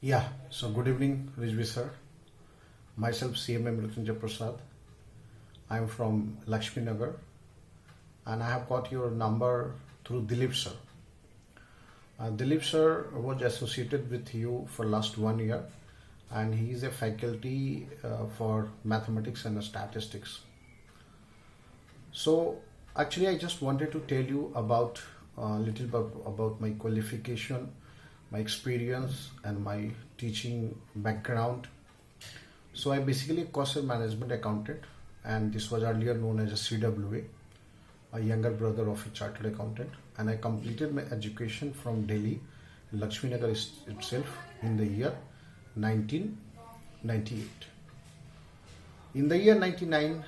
Yeah, so good evening, Rijvi sir. Myself, CMA Mrutyunjay Prasad. I am from Lakshmi Nagar and I have got your number through Dilip sir. Dilip sir was associated with you for last 1 year and he is a faculty for mathematics and statistics. So actually I just wanted to tell you about a little bit about my qualification, my experience and my teaching background. So I'm basically a cost and management accountant and this was earlier known as a CWA, a younger brother of a chartered accountant, and I completed my education from Delhi, Lakshmi Nagar itself in the year 1998. In the year 99,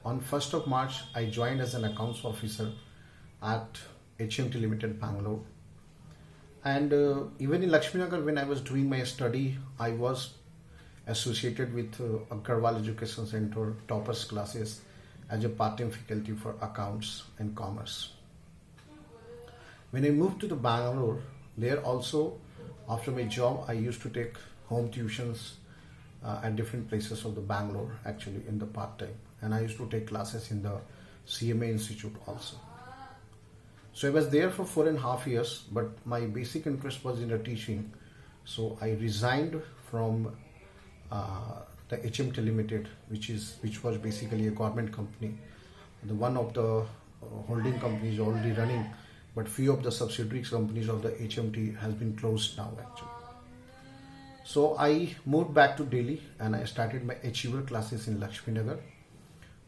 on 1st of March, I joined as an accounts officer at HMT Limited, Bangalore. And even in Lakshmi Nagar, when I was doing my study, I was associated with Agarwal Education Center toppers classes as a part-time faculty for accounts and commerce. When I moved to the Bangalore, there also after my job I used to take home tuitions at different places of the Bangalore actually in the part-time, and I used to take classes in the CMA Institute also. So I was there for 4.5 years, but my basic interest was in the teaching. So I resigned from the HMT Limited, which was basically a government company. The one of the holding companies already running, but few of the subsidiary companies of the HMT has been closed now actually. So I moved back to Delhi and I started my achiever classes in Lakshmi Nagar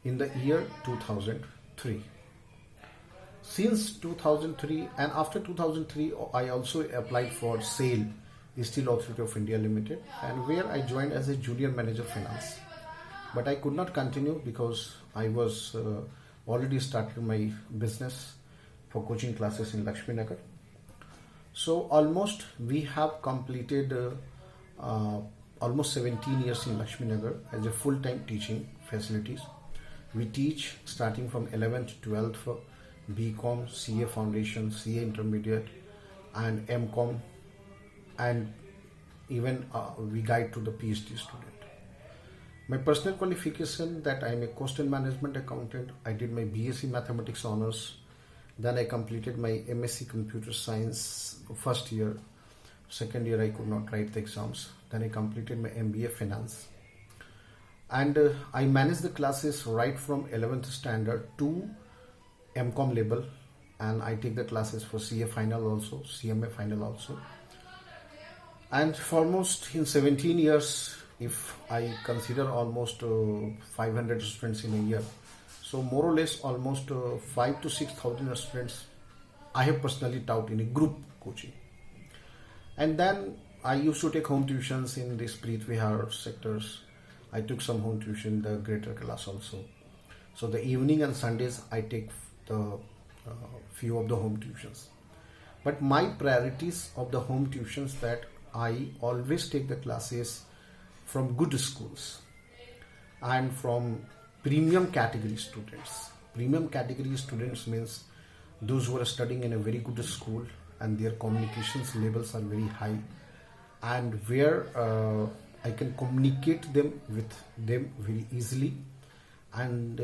in the year 2003. Since 2003 and after 2003, I also applied for SAIL, Steel Authority of India Limited, and where I joined as a junior manager finance. But I could not continue because I was already started my business for coaching classes in Lakshmi Nagar. So almost we have completed almost 17 years in Lakshmi Nagar as a full-time teaching facilities. We teach starting from 11th to 12th for BCom, CA Foundation, CA Intermediate and MCom, and even we guide to the PhD student. My personal qualification that I am a cost and management accountant. I did my BSc Mathematics honors. Then I completed my MSc Computer Science first year. Second year I could not write the exams. Then I completed my MBA Finance. And I managed the classes right from 11th standard to MCom level, and I take the classes for CA final also, CMA final also. And for almost in 17 years, if I consider almost 500 students in a year, so more or less almost 5 to 6,000 students I have personally taught in a group coaching. And then I used to take home tuitions in these Preet sectors. I took some home tuition in the greater class also. So the evening and Sundays I take the few of the home tuitions. But my priorities of the home tuitions that I always take the classes from good schools and from premium category students. Premium category students means those who are studying in a very good school and their communications levels are very high, and where I can communicate with them very easily, and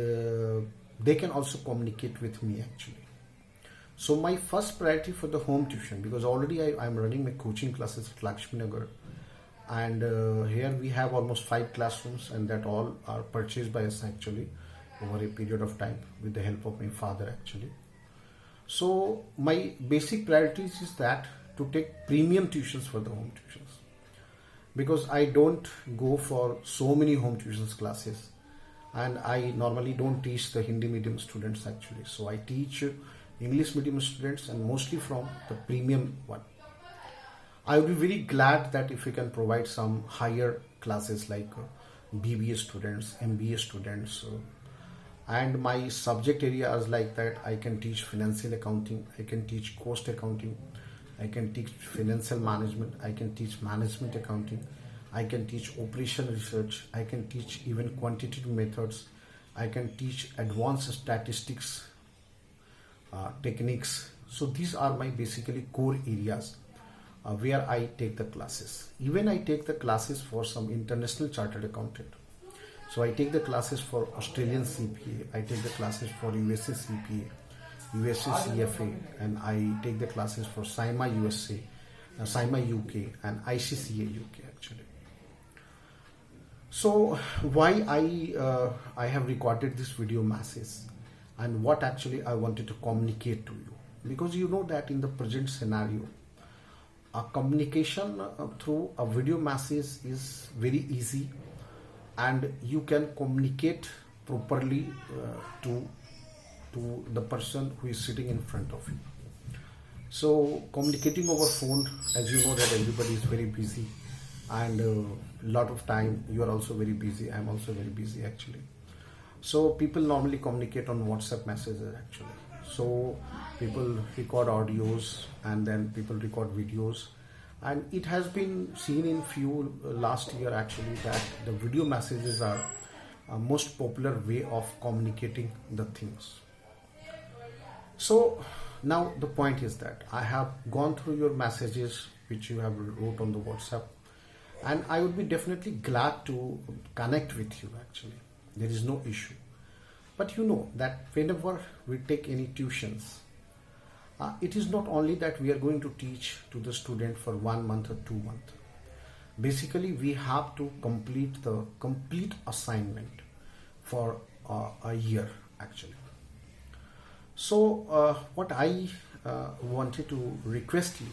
they can also communicate with me actually. So my first priority for the home tuition, because already I'm running my coaching classes at Lakshmi Nagar, and here we have almost 5 classrooms, and that all are purchased by us actually over a period of time with the help of my father actually. So my basic priorities is that to take premium tuitions for the home tuitions, because I don't go for so many home tuitions classes, and I normally don't teach the Hindi medium students actually. So I teach English medium students and mostly from the premium one. I would be very glad that if we can provide some higher classes like BBA students, MBA students, and my subject areas like that. I can teach financial accounting, I can teach cost accounting, I can teach financial management, I can teach management accounting, I can teach operation research, I can teach even quantitative methods, I can teach advanced statistics techniques. So these are my basically core areas where I take the classes. Even I take the classes for some international chartered accountant. So I take the classes for Australian CPA, I take the classes for USA CPA, USA CFA, and I take the classes for SIMA USA, SIMA UK, and ICCA UK actually. So why I have recorded this video message, and what actually I wanted to communicate to you, because you know that in the present scenario, a communication through a video message is very easy, and you can communicate properly to the person who is sitting in front of you. So communicating over phone, as you know that everybody is very busy, and a lot of time you are also very busy, I'm also very busy actually. So people normally communicate on WhatsApp messages actually. So people record audios and then people record videos, and it has been seen in few last year actually that the video messages are a most popular way of communicating the things. So now the point is that I have gone through your messages which you have wrote on the WhatsApp, and I would be definitely glad to connect with you actually. There is no issue. But you know that whenever we take any tuitions, it is not only that we are going to teach to the student for 1 month or 2 months. Basically, we have to complete the complete assignment for a year actually. So what I wanted to request you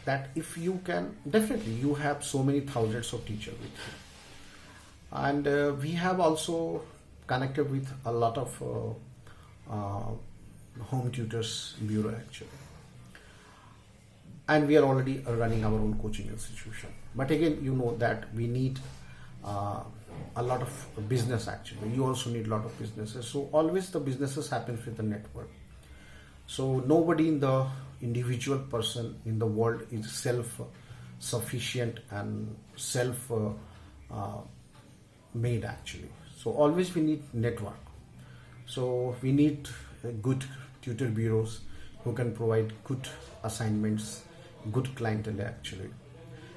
that if you can, definitely you have so many thousands of teachers with you, and we have also connected with a lot of home tutors bureau actually, and we are already running our own coaching institution. But again, you know that we need a lot of business actually. You also need a lot of businesses. So always the businesses happens with the network. So nobody in the individual person in the world is self-sufficient and self-made actually. So always we need network. So we need good tutor bureaus who can provide good assignments, good clientele actually.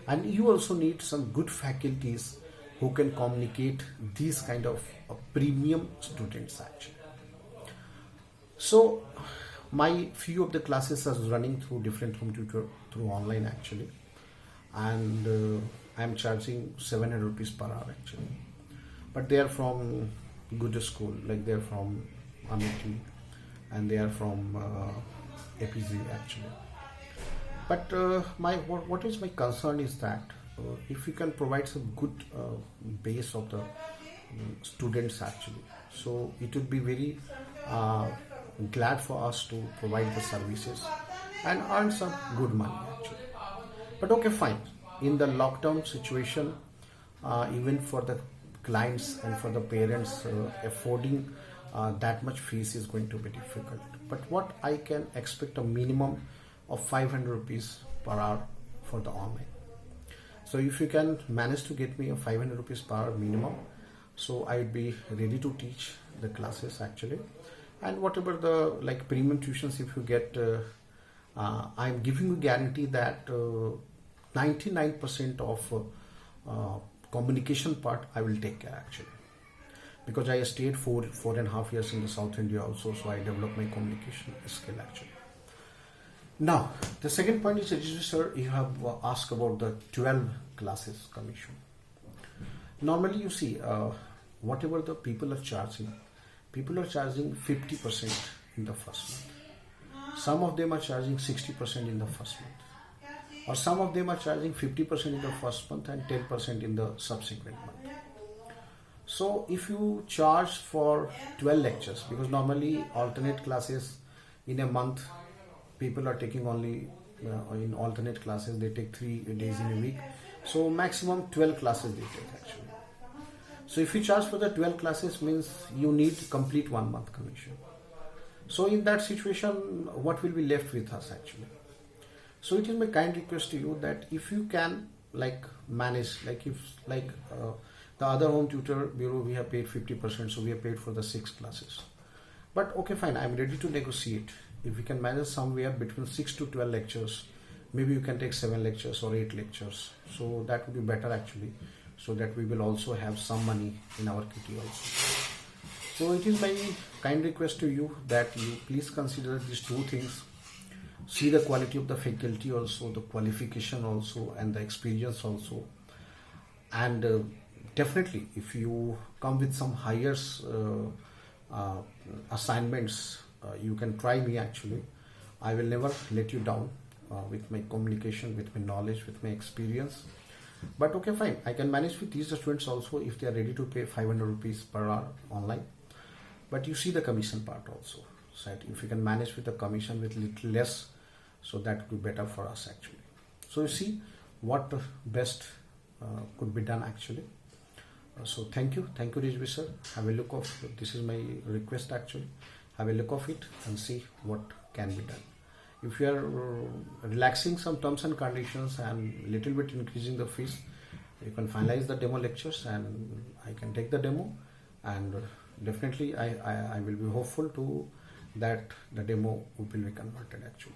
And you also need some good faculties who can communicate these kind of premium students actually. So my few of the classes are running through different home tutor through online actually, and I'm charging 700 rupees per hour actually. But they are from good school, like they are from Amity and they are from APZ actually. But what is my concern is that if we can provide some good base of the students actually, so it would be very glad for us to provide the services and earn some good money actually. But okay, fine. In the lockdown situation, even for the clients and for the parents, affording that much fees is going to be difficult. But what I can expect a minimum of 500 rupees per hour for the online. So if you can manage to get me a 500 rupees per hour minimum, so I would be ready to teach the classes actually. And whatever the like premium tuitions, if you get, I'm giving you guarantee that 99% of communication part I will take care actually, because I stayed 4.5 years in the South India also, so I developed my communication skill actually. Now the second point is, sir, you have asked about the 12 classes commission. Normally you see whatever the people are charging 50% in the first month. Some of them are charging 60% in the first month, or some of them are charging 50% in the first month and 10% in the subsequent month. So if you charge for 12 lectures, because normally alternate classes in a month, people are taking only in alternate classes, they take 3 days in a week, so maximum 12 classes they take actually. So if you charge for the 12 classes, means you need complete 1 month commission. So in that situation, what will be left with us actually? So it is my kind request to you that if you can like manage, like if the other home tutor bureau, we have paid 50%, so we have paid for the 6 classes. But okay, fine, I'm ready to negotiate. If we can manage somewhere between 6 to 12 lectures, maybe you can take 7 lectures or 8 lectures, so that would be better actually, so that we will also have some money in our kitty also. So it is my kind request to you that you please consider these two things. See the quality of the faculty also, the qualification also, and the experience also. And definitely if you come with some higher assignments, you can try me actually. I will never let you down with my communication, with my knowledge, with my experience. But okay, fine, I can manage with these students also if they are ready to pay 500 rupees per hour online. But you see the commission part also, so if you can manage with the commission with little less, so that would be better for us actually. So you see what best could be done actually. So thank you Rijvi sir. Have a look of, this is my request actually, have a look of it and see what can be done. If you are relaxing some terms and conditions and little bit increasing the fees, you can finalize the demo lectures and I can take the demo, and definitely I will be hopeful to that the demo will be converted actually.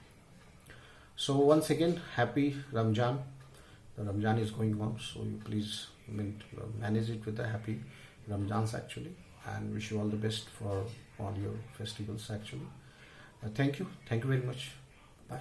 So once again, happy Ramjan. The Ramjan is going on, so you please manage it with the happy Ramjans actually, and wish you all the best for all your festivals actually. Thank you very much. Bye.